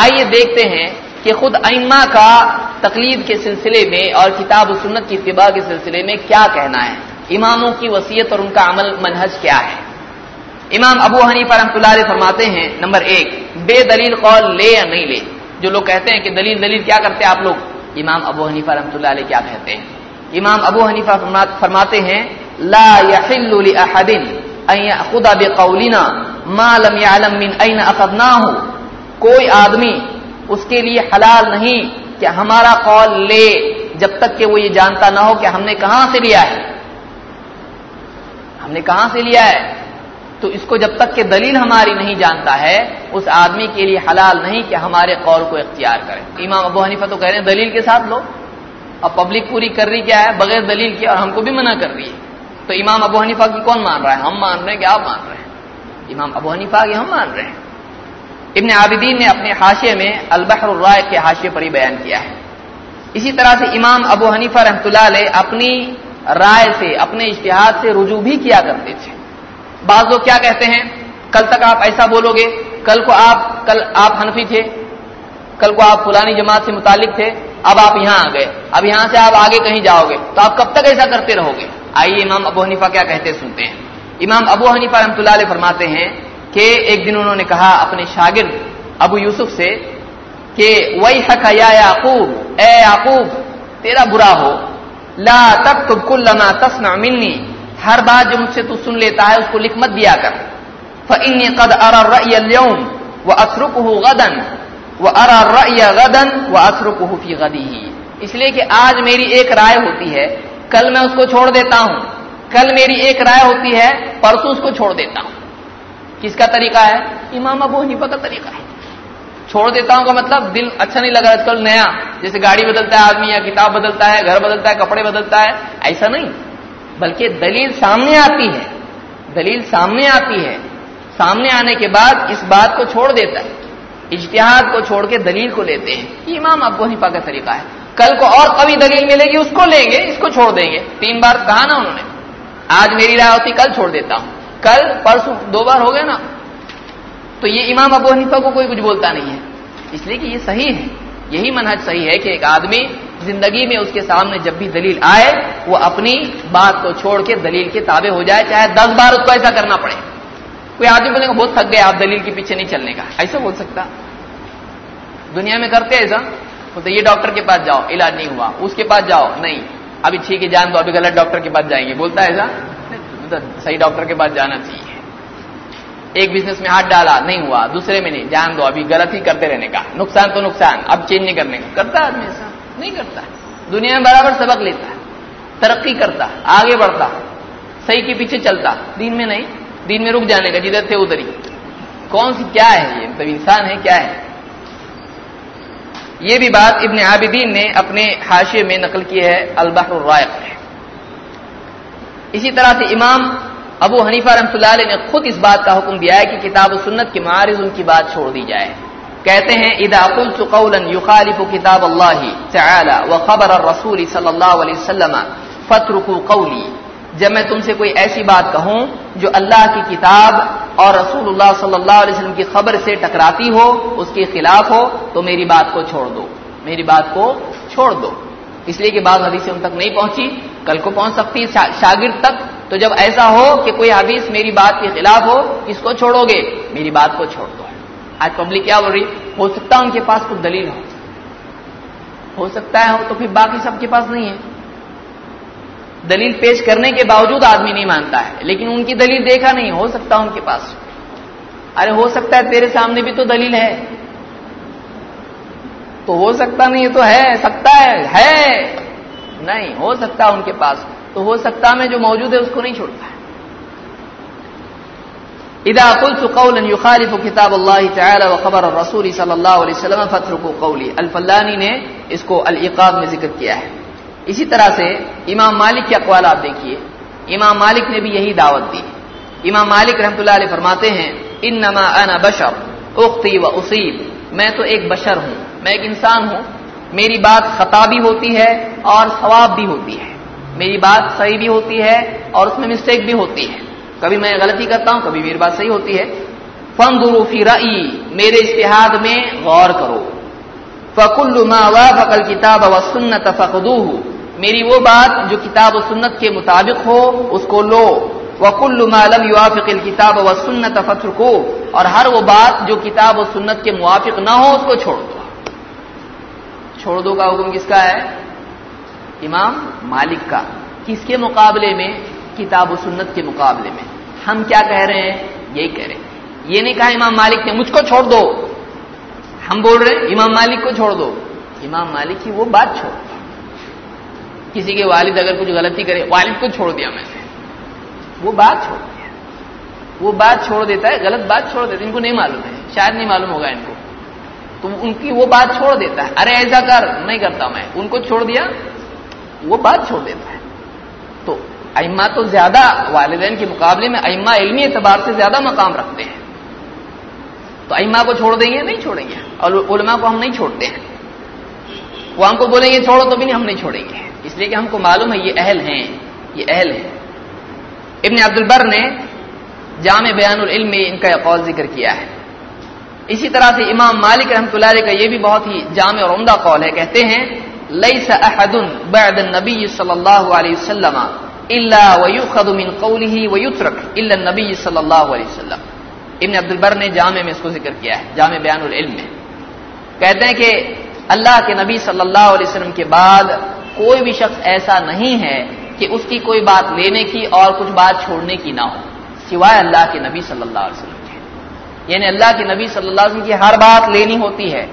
آئیے دیکھتے ہیں کہ خود ائمہ کا تقلید کے سلسلے میں اور کتاب و سنت کی اتباع کے سلسلے میں کیا کہنا ہے، اماموں کی وصیت اور ان کا عمل منہج کیا ہے۔ امام ابو حنیفہ رحمۃ اللہ علیہ فرماتے ہیں، نمبر 1، بے دلیل قول لے یا نہیں لے۔ جو لوگ کہتے ہیں کہ دلیل کیا کرتے ہیں آپ لوگ، امام ابو حنیفہ رحمۃ اللہ علیہ کیا کہتے ہیں؟ امام ابو حنیفہ فرماتے ہیں، لا يحل لأحد ان يأخذ بقولنا ما لم يعلم من اين اخذناه۔ کوئی آدمی اس کے لیے حلال نہیں کہ ہمارا قول لے جب تک کہ وہ یہ جانتا نہ ہو کہ ہم نے کہاں سے لیا ہے، ہم نے کہاں سے لیا ہے۔ تو اس کو جب تک کہ دلیل ہماری نہیں جانتا ہے، اس آدمی کے لیے حلال نہیں کہ ہمارے قول کو اختیار کرے۔ امام ابو حنیفہ تو کہہ رہے ہیں دلیل کے ساتھ لو، اب پبلک پوری کر رہی کیا ہے، بغیر دلیل کے، اور ہم کو بھی منع کر رہی ہے۔ تو امام ابو حنیفہ کی کون مان رہا ہے؟ ہم مان رہے ہیں کہ آپ مان رہے ہیں؟ امام ابو حنیفہ کی ہم مان رہے ہیں۔ ابن عابدین نے اپنے حاشیے میں البحر الرائق کے حاشیے پر ہی بیان کیا ہے۔ اسی طرح سے امام ابو حنیفہ رحمۃ اللہ علیہ اپنی رائے سے، اپنے اجتہاد سے رجوع بھی کیا کرتے تھے۔ بعض لوگ کیا کہتے ہیں، کل تک آپ ایسا بولو گے، کل آپ حنفی تھے، کل کو آپ فلانی جماعت سے متعلق تھے، اب آپ یہاں آ گئے، اب یہاں سے آپ آگے کہیں جاؤ گے، تو آپ کب تک ایسا کرتے رہو گے؟ آئیے امام ابو حنیفہ کیا کہتے سنتے ہیں۔ امام ابو حنیفہ رحمۃ اللہ علیہ فرماتے ہیں کہ ایک دن انہوں نے کہا اپنے شاگرد ابو یوسف سے کہ ویحک یا یعقوب، اے یعقوب تیرا برا ہو، لا تکتب کل ما تسمع منی، ہر بات جو مجھ سے تو سن لیتا ہے اس کو لکھ مت دیا کر۔ فإني قد أرى الرأي اليوم وأتركه غدا وأرى الرأي غدا وأتركه في غده، اس لیے کہ آج میری ایک رائے ہوتی ہے، کل میں اس کو چھوڑ دیتا ہوں، کل میری ایک رائے ہوتی ہے، پرسوں اس کو چھوڑ دیتا ہوں۔ کس کا طریقہ ہے؟ امام ابو حنیفہ کا طریقہ ہے۔ چھوڑ دیتا ہوں کا مطلب دل اچھا نہیں لگ رہا آج کل نیا، جیسے گاڑی بدلتا ہے آدمی یا کتاب بدلتا ہے، گھر بدلتا ہے، کپڑے بدلتا ہے، ایسا نہیں، بلکہ دلیل سامنے آتی ہے، دلیل سامنے آتی ہے، سامنے آنے کے بعد اس بات کو چھوڑ دیتا ہے، اجتہاد کو چھوڑ کے دلیل کو لیتے ہیں۔ یہ امام ابو حنیفہ کا طریقہ ہے۔ کل کو اور قوی دلیل ملے گی اس کو لیں گے، اس کو چھوڑ دیں گے۔ 3 بار کہا نا انہوں نے، آج میری رائے ہوتی کل چھوڑ دیتا ہوں، کل پرسوں 2 بار ہو گئے نا۔ تو یہ امام ابو حنیفہ کو کوئی کچھ بولتا نہیں ہے، اس لیے کہ یہ صحیح ہے، یہی منہج صحیح ہے کہ ایک آدمی زندگی میں اس کے سامنے جب بھی دلیل آئے وہ اپنی بات کو چھوڑ کے دلیل کے تابع ہو جائے، چاہے 10 بار اس کو ایسا کرنا پڑے۔ کوئی آدمی بولے گا بہت تھک گئے آپ دلیل کے پیچھے نہیں چلنے کا، ایسا بول سکتا؟ دنیا میں کرتے ایسا، بولتے یہ ڈاکٹر کے پاس جاؤ علاج نہیں ہوا، اس کے پاس جاؤ نہیں ابھی ٹھیک ہے جان دو، ابھی غلط ڈاکٹر کے پاس جائیں گے، بولتا ہے ایسا؟ صحیح ڈاکٹر کے پاس جانا چاہیے۔ ایک بزنس میں ہاتھ ڈالا نہیں ہوا، دوسرے میں نہیں، جان دو ابھی غلط ہی کرتے رہنے کا، نقصان تو نقصان، اب چینج نہیں کرنے کا۔ کرتا ہے آدمی ایسا؟ نہیں کرتا ہے۔ دنیا میں برابر سبق لیتا ہے، ترقی کرتا، آگے بڑھتا، صحیح کے پیچھے چلتا، دین میں نہیں، دین میں رک جانے کا، جدھر تھے ادھر ہی۔ کون سی کیا ہے یہ، مطلب انسان ہے کیا ہے؟ یہ بھی بات ابن عابدین نے اپنے حاشیے میں نقل کی ہے البحر الرائق ہے۔ اسی طرح سے امام ابو حنیفہ رحمۃ اللہ علیہ نے خود اس بات کا حکم دیا ہے کہ کتاب و سنت کے معارض ان کی بات چھوڑ دی جائے۔ کہتے ہیں اذا قلت قولا يخالف كتاب الله تعالى وخبر الرسول صلی اللہ علیہ وسلم فاتركوا قولي، جب میں تم سے کوئی ایسی بات کہوں جو اللہ کی کتاب اور رسول اللہ صلی اللہ علیہ وسلم کی خبر سے ٹکراتی ہو، اس کے خلاف ہو، تو میری بات کو چھوڑ دو، میری بات کو چھوڑ دو۔ اس لیے کہ بعض حدیثیں ان تک نہیں پہنچی، کل کو پہنچ سکتی شاگرد تک، تو جب ایسا ہو کہ کوئی حدیث میری بات کے خلاف ہو، کس کو چھوڑو گے؟ میری بات کو چھوڑ دو۔ آج پبلک کیا بول رہی؟ ہو سکتا ہے ان کے پاس کچھ دلیل ہو سکتا ہے ہو، تو پھر باقی سب کے پاس نہیں ہے۔ دلیل پیش کرنے کے باوجود آدمی نہیں مانتا ہے، لیکن ان کی دلیل دیکھا نہیں، ہو سکتا ان کے پاس۔ ارے ہو سکتا ہے تیرے سامنے بھی تو دلیل ہے، تو ہو سکتا نہیں ہے تو ہے سکتا ہے نہیں، ہو سکتا ان کے پاس، تو ہو سکتا میں جو موجود ہے اس کو نہیں چھوڑتا ہے۔ اذا قلت قولا يخالف كتاب الله تعالى وخبر الرسول صلی اللہ علیہ وسلم فاتركوا قولي، الفلانی نے اس کو العقاب میں ذکر کیا ہے۔ اسی طرح سے امام مالک کے اقوال آپ دیکھیے، امام مالک نے بھی یہی دعوت دی۔ امام مالک رحمۃ اللہ علیہ فرماتے ہیں انما انا بشر اخطی و اصیب، میں تو ایک بشر ہوں، میں ایک انسان ہوں، میری بات خطا بھی ہوتی ہے اور ثواب بھی ہوتی ہے، میری بات صحیح بھی ہوتی ہے اور اس میں مسٹیک بھی ہوتی ہے، کبھی میں غلطی کرتا ہوں، کبھی میری بات صحیح ہوتی ہے۔ فانظروا فی رأیی، میرے اجتہاد میں غور کرو، فکل ما وافق الکتاب والسنۃ فخذوہ، میری وہ بات جو کتاب و سنت کے مطابق ہو اس کو لو، وکل ما لم یوافق الکتاب والسنۃ فاترکوہ، اور ہر وہ بات جو کتاب و سنت کے موافق نہ ہو اس کو چھوڑ دو۔ چھوڑ دو کا حکم کس کا ہے؟ امام مالک کا۔ کس کے مقابلے میں؟ کتاب و سنت کے مقابلے میں۔ ہم کیا کہہ رہے ہیں؟ یہی کہہ رہے ہیں۔ یہ نہیں کہا امام مالک نے مجھ کو چھوڑ دو، ہم بول رہے ہیں امام مالک کو چھوڑ دو۔ امام مالک کی وہ بات چھوڑ دو۔ کسی کے والد اگر کچھ غلطی کرے، والد کو چھوڑ دیا میں نے، وہ بات چھوڑ دیا، وہ بات چھوڑ دیتا ہے، غلط بات چھوڑ دیتا ہے۔ ان کو نہیں معلوم ہے، شاید نہیں معلوم ہوگا ان کو، تو ان کی وہ بات چھوڑ دیتا ہے، ارے ایسا کر، نہیں کرتا میں، ان کو چھوڑ دیا، وہ بات چھوڑ دیتا ہے۔ تو ائمہ تو زیادہ والدین کے مقابلے میں ائمہ علمی اعتبار سے زیادہ مقام رکھتے ہیں، تو ائمہ کو چھوڑ دیں گے؟ نہیں چھوڑیں گے، اور علماء کو ہم نہیں چھوڑتے ہیں، وہ ہم کو بولیں گے چھوڑو تو بھی نہیں، ہم نہیں چھوڑیں گے، اس لیے کہ ہم کو معلوم ہے یہ اہل ہیں، یہ اہل ہیں۔ ابن عبد البر نے جامع بیان العلم میں ان کا یہ قول ذکر کیا ہے۔ اسی طرح سے امام مالک رحمۃ اللہ علیہ کا یہ بھی بہت ہی جامع اور عمدہ قول ہے، کہتے ہیں لیس احد بعد النبی صلی اللہ علیہ وسلم الا ویؤخذ من قوله ویترک الا النبی صلی اللہ علیہ وسلم۔ ابن عبد البر نے جامع میں اس کو ذکر کیا ہے، جامع بیان العلم میں، کہتے ہیں کہ اللہ کے نبی صلی اللہ علیہ وسلم کے بعد کوئی بھی شخص ایسا نہیں ہے کہ اس کی کوئی بات لینے کی اور کچھ بات چھوڑنے کی نہ ہو، سوائے اللہ کے نبی صلی اللہ علیہ وسلم کے۔ یعنی اللہ کے نبی صلی اللہ علیہ وسلم کی ہر بات لینی ہوتی ہے،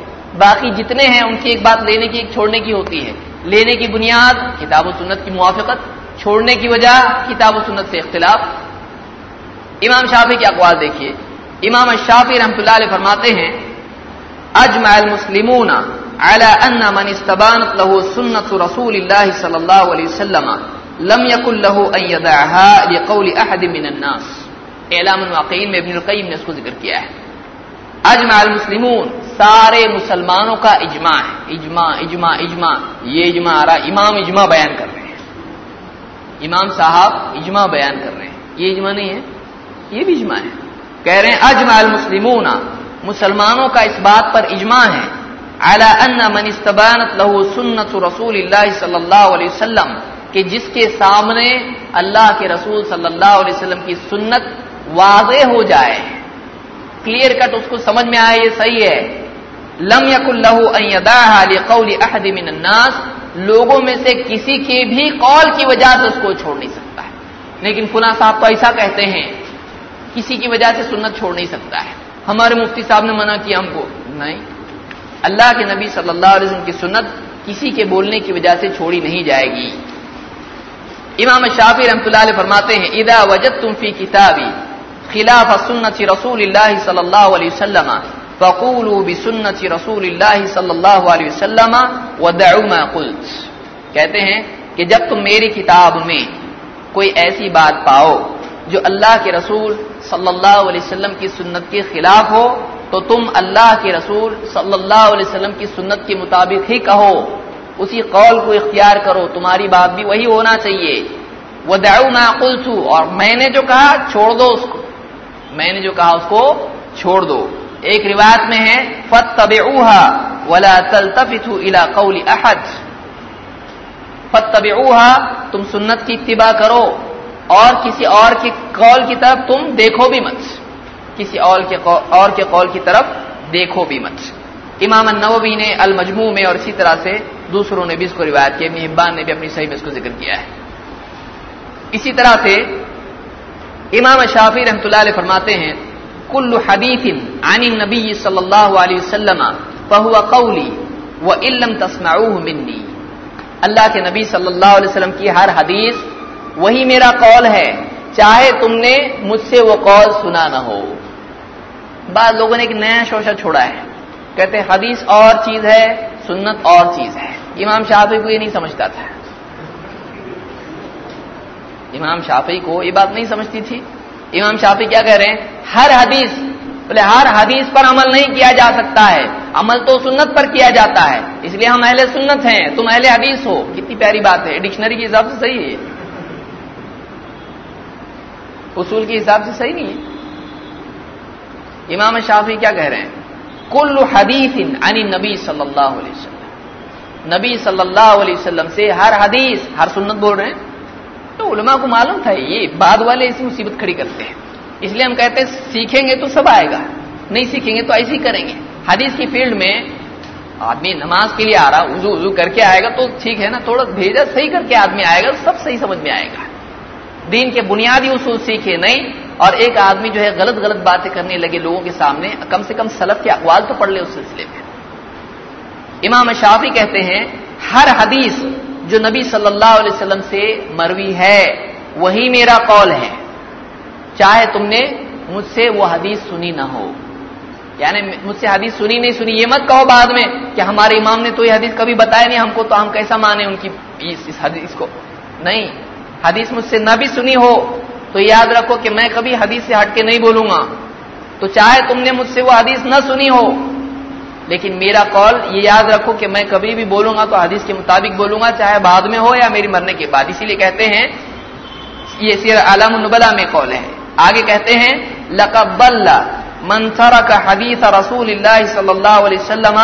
باقی جتنے ہیں ان کی ایک بات لینے کی، ایک چھوڑنے کی ہوتی ہے۔ لینے کی بنیاد کتاب و سنت کی موافقت، چھوڑنے کی وجہ کتاب و سنت سے اختلاف۔ امام شافعی کے اقوال دیکھیے، امام شافعی رحمۃ اللہ علیہ فرماتے ہیں اجمع المسلمون على ان من استبانت له سنة رسول الله صلی اللہ علیہ وسلم لم يكن له ان يدعها لقول احد من الناس۔ اعلام الواقعین میں ابن القیم نے اس کو ذکر کیا ہے۔ اجمع المسلمون، سارے مسلمانوں کا اجماع ہے، اجماع اجماع اجماع، یہ اجماع آ رہا، امام اجماع بیان کر رہے ہیں، امام صاحب اجماع بیان کر رہے ہیں، یہ اجماع نہیں ہے، یہ بھی اجماع ہے۔ کہہ رہے ہیں اجمع المسلمون، مسلمانوں کا اس بات پر اجماع ہے، علی ان من استبانت له سنت رسول اللہ صلی اللہ علیہ وسلم، کہ جس کے سامنے اللہ کے رسول صلی اللہ علیہ وسلم کی سنت واضح ہو جائے، کلیئر کٹ اس کو سمجھ میں آئے یہ صحیح ہے، لم یکن له ان یدعها لقول احد من الناس، لوگوں میں سے کسی کے بھی قول کی وجہ سے اس کو چھوڑ نہیں سکتا ہے۔ لیکن فلاں صاحب تو ایسا کہتے ہیں، کسی کی وجہ سے سنت چھوڑ نہیں سکتا ہے، ہمارے مفتی صاحب نے منع کیا ہم کو، نہیں، اللہ کے نبی صلی اللہ علیہ وسلم کی سنت کسی کے بولنے کی وجہ سے چھوڑی نہیں جائے گی۔ امام شافعی رحمۃ اللہ علیہ فرماتے ہیں اذا وجدتم فی کتابی خلاف سنت رسول اللہ صلی اللہ علیہ وسلم فقولوا بسنت رسول اللہ صلی اللہ علیہ وسلم ودعوا ما قلت۔ کہتے ہیں کہ جب تم میری کتاب میں کوئی ایسی بات پاؤ جو اللہ کے رسول صلی اللہ علیہ وسلم کی سنت کے خلاف ہو، تو تم اللہ کے رسول صلی اللہ علیہ وسلم کی سنت کے مطابق ہی کہو، اسی قول کو اختیار کرو، تمہاری بات بھی وہی ہونا چاہیے۔ وَدَعُوا مَا قُلْتُ، اور میں نے جو کہا چھوڑ دو اس کو، میں نے جو کہا اس کو چھوڑ دو۔ ایک روایت میں ہے فَاتَّبِعُوهَا وَلَا تَلْتَفِتُوا إِلَىٰ قَوْلِ أَحَدٍ، فَاتَّبِعُوهَا، تم سنت کی اتباع کرو اور کسی اور کے قول کی طرف تم دیکھو بھی مت، کسی اور کے قول کی طرف دیکھو بھی مت۔ امام النووی نے المجموع میں اور اسی طرح سے دوسروں نے بھی اس کو روایت کیا، ابن حبان نے بھی اپنی صحیح میں اس کو ذکر کیا ہے۔ اسی طرح سے امام شافعی رحمۃ اللہ علیہ فرماتے ہیں کل حدیث عن النبی صلی اللہ علیہ وسلم فهو قولی وان لم تسمعوه منی، اللہ کے نبی صلی اللہ علیہ وسلم کی ہر حدیث وہی میرا قول ہے، چاہے تم نے مجھ سے وہ قول سنا نہ ہو۔ بعض لوگوں نے ایک نیا شوشہ چھوڑا ہے، کہتے ہیں حدیث اور چیز ہے، سنت اور چیز ہے۔ امام شافعی کو یہ نہیں سمجھتا تھا، امام شافعی کو یہ بات نہیں سمجھتی تھی۔ امام شافعی کیا کہہ رہے ہیں؟ ہر حدیث، بولے ہر حدیث پر عمل نہیں کیا جا سکتا ہے، عمل تو سنت پر کیا جاتا ہے، اس لیے ہم اہل سنت ہیں، تم اہل حدیث ہو۔ کتنی پیاری بات ہے، ڈکشنری کے حساب سے صحیح ہے، اصول کے حساب سے صحیح نہیں ہے۔ امام شافعی کیا کہہ رہے ہیں؟ کل حدیث عن النبی صلی اللہ علیہ وسلم، نبی صلی اللہ علیہ وسلم سے ہر حدیث، ہر سنت بول رہے ہیں. تو علماء کو معلوم تھا یہ بعد والے ایسی مصیبت کھڑی کرتے ہیں، اس لیے ہم کہتے ہیں سیکھیں گے تو سب آئے گا، نہیں سیکھیں گے تو ایسے ہی کریں گے. حدیث کی فیلڈ میں آدمی نماز کے لیے آ رہا، وضو کر کے آئے گا تو ٹھیک ہے نا، تھوڑا بھیجا صحیح کر کے آدمی آئے گا، سب صحیح سمجھ میں آئے گا. دین کے بنیادی اصول سیکھے نہیں، اور ایک آدمی جو ہے غلط باتیں کرنے لگے لوگوں کے سامنے، کم سے کم سلف کے اقوال تو پڑھ لے اس سلسلے میں. امام شافعی کہتے ہیں ہر حدیث جو نبی صلی اللہ علیہ وسلم سے مروی ہے وہی میرا قول ہے، چاہے تم نے مجھ سے وہ حدیث سنی نہ ہو. یعنی مجھ سے حدیث سنی نہیں سنی یہ مت کہو بعد میں کہ ہمارے امام نے تو یہ حدیث کبھی بتایا نہیں ہم کو، تو ہم کیسا مانیں ان کی اس حدیث کو. نہیں، حدیث مجھ سے نہ بھی سنی ہو تو یاد رکھو کہ میں کبھی حدیث سے ہٹ کے نہیں بولوں گا. تو چاہے تم نے مجھ سے وہ حدیث نہ سنی ہو، لیکن میرا قول یہ یاد رکھو کہ میں کبھی بھی بولوں گا تو حدیث کے مطابق بولوں گا، چاہے بعد میں ہو یا میری مرنے کے بعد. اسی لیے کہتے ہیں یہ سیر اعلام النبلاء میں قول ہے. آگے کہتے ہیں لقد ضل من ترک حدیث رسول اللہ صلی اللہ علیہ وسلم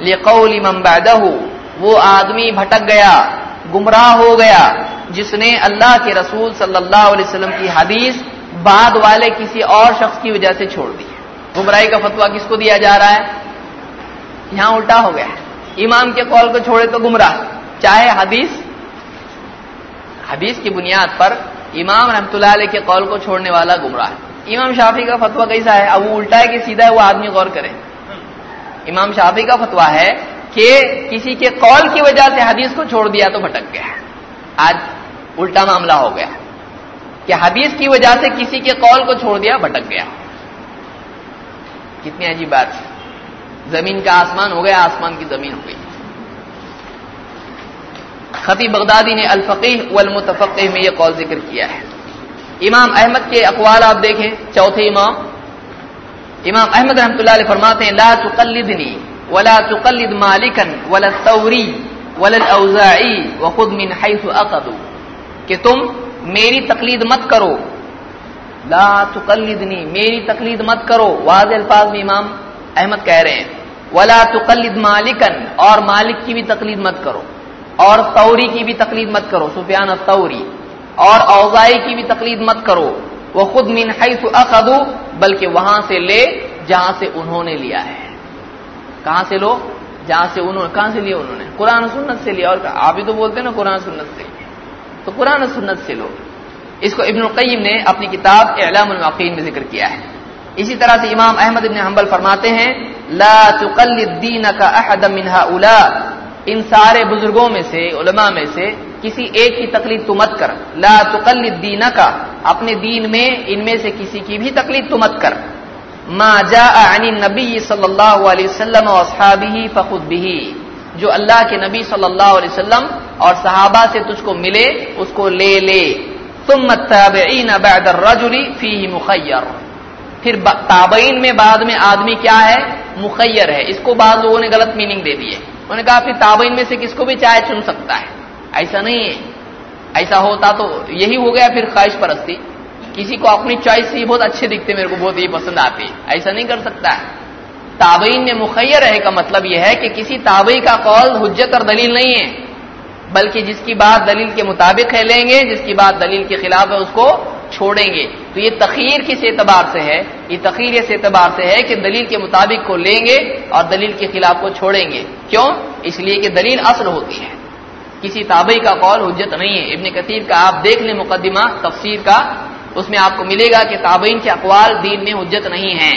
لقول من بعدہ، وہ آدمی بھٹک گیا، گمراہ ہو گیا جس نے اللہ کے رسول صلی اللہ علیہ وسلم کی حدیث بعد والے کسی اور شخص کی وجہ سے چھوڑ دی. گمراہی کا فتویٰ کس کو دیا جا رہا ہے؟ یہاں الٹا ہو گیا ہے. امام کے قول کو چھوڑے تو گمراہ، چاہے حدیث کی بنیاد پر امام رحمۃ اللہ علیہ کے قول کو چھوڑنے والا گمراہ. امام شافعی کا فتویٰ کیسا ہے؟ اب وہ الٹا ہے کہ سیدھا ہے، وہ آدمی غور کرے. امام شافعی کا فتویٰ ہے کہ کسی کے قول کی وجہ سے حدیث کو چھوڑ دیا تو بھٹک گیا. آج الٹا معاملہ ہو گیا کہ حدیث کی وجہ سے کسی کے قول کو چھوڑ دیا، بھٹک گیا. کتنی عجیب بات ہے. زمین کا آسمان ہو گیا، آسمان کی زمین ہو گئی. خطیب بغدادی نے الفقیہ والمتفقہ میں یہ قول ذکر کیا ہے. امام احمد کے اقوال آپ دیکھیں، چوتھے امام احمد رحمۃ اللہ علیہ فرماتے ہیں لا تقلدنی ولا تقلد مالکا ولا الثوری ولا الاوزاعی وخذ من حيث اخذوا، کہ تم میری تقلید مت کرو. لا تقلدنی، میری تقلید مت کرو، واضح الفاظ میں امام احمد کہہ رہے ہیں. ولا تقلد مالکا، اور مالک کی بھی تقلید مت کرو، اور ثوری کی بھی تقلید مت کرو، سفیان الثوری، اور اوزاعی کی بھی تقلید مت کرو. وخذ من حيث اخذوا، بلکہ وہاں سے لے جہاں سے انہوں نے لیا ہے. کہاں سے لو؟ جہاں سے انہوں نے. کہاں سے لیا انہوں نے؟ قرآن و سنت سے لیا. اور آپ ہی تو بولتے ہیں نا قرآن و سنت سے، تو قرآن و سنت سے لو. اس کو ابن القیم نے اپنی کتاب اعلام الموقعین میں ذکر کیا ہے. اسی طرح سے امام احمد بن حنبل فرماتے ہیں لا تقلد دینک احد من هؤلاء، ان سارے بزرگوں میں سے، علماء میں سے کسی ایک کی تقلید تو مت کر. لا تقلد دینک، اپنے دین میں ان میں سے کسی کی بھی تقلید تو مت کر. ما جاء عن النبی صلی اللہ علیہ وسلم واصحابہ فخذ بہ، جو اللہ کے نبی صلی اللہ علیہ وسلم اور صحابہ سے تجھ کو ملے اس کو لے لے. ثم التابعین بعد الرجل فیہ مخیر، پھر تابعین میں بعد میں آدمی کیا ہے؟ مخیر ہے. اس کو بعض لوگوں نے غلط میننگ دے دی ہے. انہوں نے کہا پھر تابعین میں سے کس کو بھی چاہے چن سکتا ہے. ایسا نہیں ہے. ایسا ہوتا تو یہی ہو گیا پھر خواہش پرستی. کسی کو اپنی چوائس سے بہت اچھے دکھتے، میرے کو بہت یہ پسند آتی، ایسا نہیں کر سکتا ہے. تابعین میں مخیر رہے کا مطلب یہ ہے کہ کسی تابعی کا قول حجت اور دلیل نہیں ہے، بلکہ جس کی بات دلیل کے مطابق ہے لیں گے، جس کی بات دلیل کے خلاف ہے اس کو چھوڑیں گے. تو یہ تخیر کس اعتبار سے ہے؟ یہ تخیر اس اعتبار سے ہے کہ دلیل کے مطابق کو لیں گے اور دلیل کے خلاف کو چھوڑیں گے. کیوں؟ اس لیے کہ دلیل اصل ہوتی ہے، کسی تابعی کا قول حجت نہیں ہے. ابن کثیر کا آپ دیکھ لیں مقدمہ تفسیر کا، اس میں آپ کو ملے گا کہ تابعین کے اقوال دین میں حجت نہیں ہیں.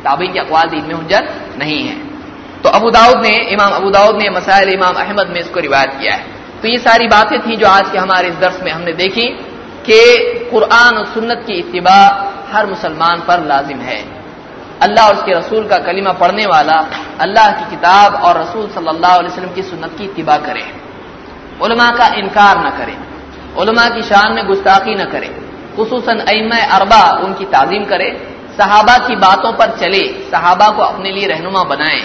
تابعین کے اقوال دین میں حجت نہیں ہے. تو امام ابو داؤد نے مسائل امام احمد میں اس کو روایت کیا ہے. تو یہ ساری باتیں تھیں جو آج کے ہمارے اس درس میں ہم نے دیکھی کہ قرآن اور سنت کی اتباع ہر مسلمان پر لازم ہے. اللہ اور اس کے رسول کا کلمہ پڑھنے والا اللہ کی کتاب اور رسول صلی اللہ علیہ وسلم کی سنت کی اتباع کرے، علماء کا انکار نہ کرے، علماء کی شان میں گستاخی نہ کرے، خصوصاً ائمہ اربعہ ان کی تعظیم کرے، صحابہ کی باتوں پر چلے، صحابہ کو اپنے لیے رہنما بنائیں.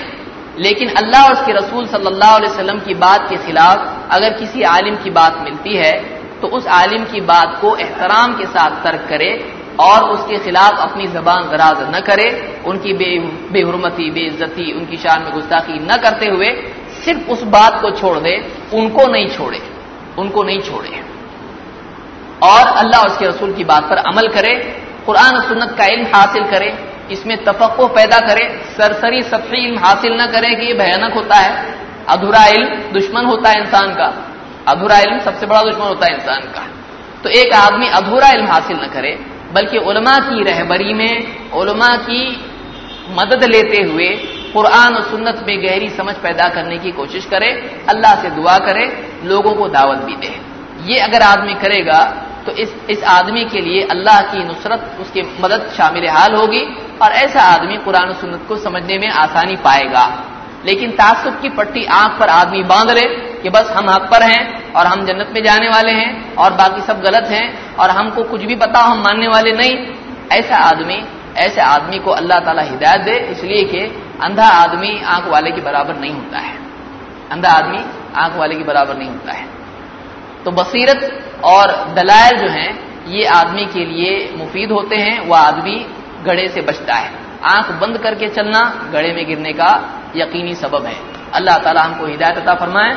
لیکن اللہ اور اس کے رسول صلی اللہ علیہ وسلم کی بات کے خلاف اگر کسی عالم کی بات ملتی ہے تو اس عالم کی بات کو احترام کے ساتھ ترک کرے، اور اس کے خلاف اپنی زبان دراز نہ کرے، ان کی بے حرمتی، بے عزتی، ان کی شان میں گستاخی نہ کرتے ہوئے صرف اس بات کو چھوڑ دے، ان کو نہیں چھوڑے اور اللہ اس کے رسول کی بات پر عمل کرے، قرآن و سنت کا علم حاصل کرے، اس میں تفقہ پیدا کرے، سرسری سطحی علم حاصل نہ کرے کہ یہ بھیانک ہوتا ہے، ادھورا علم دشمن ہوتا ہے انسان کا، ادھورا علم سب سے بڑا دشمن ہوتا ہے انسان کا۔ تو ایک آدمی ادھورا علم حاصل نہ کرے بلکہ علماء کی رہبری میں، علماء کی مدد لیتے ہوئے قرآن و سنت میں گہری سمجھ پیدا کرنے کی کوشش کرے، اللہ سے دعا کرے، لوگوں کو دعوت بھی دے۔ یہ اگر آدمی کرے گا تو اس آدمی کے لیے اللہ کی نصرت، اس کی مدد شامل حال ہوگی، اور ایسا آدمی قرآن و سنت کو سمجھنے میں آسانی پائے گا۔ لیکن تعصب کی پٹی آنکھ پر آدمی باندھ لے کہ بس ہم حق پر ہیں اور ہم جنت میں جانے والے ہیں اور باقی سب غلط ہیں اور ہم کو کچھ بھی بتاؤ ہم ماننے والے نہیں، ایسے آدمی کو اللہ تعالی ہدایت دے، اس لیے کہ اندھا آدمی آنکھ والے کے برابر نہیں ہوتا ہے، اندھا آدمی آنکھ والے کے برابر نہیں ہوتا ہے۔ تو بصیرت اور دلائل جو ہیں یہ آدمی کے لیے مفید ہوتے ہیں، وہ آدمی گڑھے سے بچتا ہے۔ آنکھ بند کر کے چلنا گڑھے میں گرنے کا یقینی سبب ہے۔ اللہ تعالی ہم کو ہدایت عطا فرمائے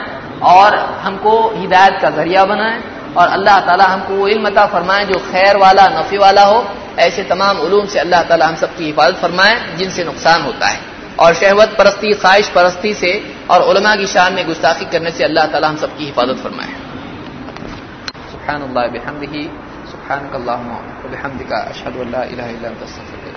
اور ہم کو ہدایت کا ذریعہ بنائے، اور اللہ تعالی ہم کو وہ علم عطا فرمائے جو خیر والا، نفع والا ہو۔ ایسے تمام علوم سے اللہ تعالی ہم سب کی حفاظت فرمائے جن سے نقصان ہوتا ہے، اور شہوت پرستی، خواہش پرستی سے اور علماء کی شان میں گستاخی کرنے سے اللہ تعالی ہم سب کی حفاظت فرمائے۔ سبحان اللہ بحمدہ، سبحانک اللہم وبحمدک، اشہد ان لا الہ الا انت، استغفرک۔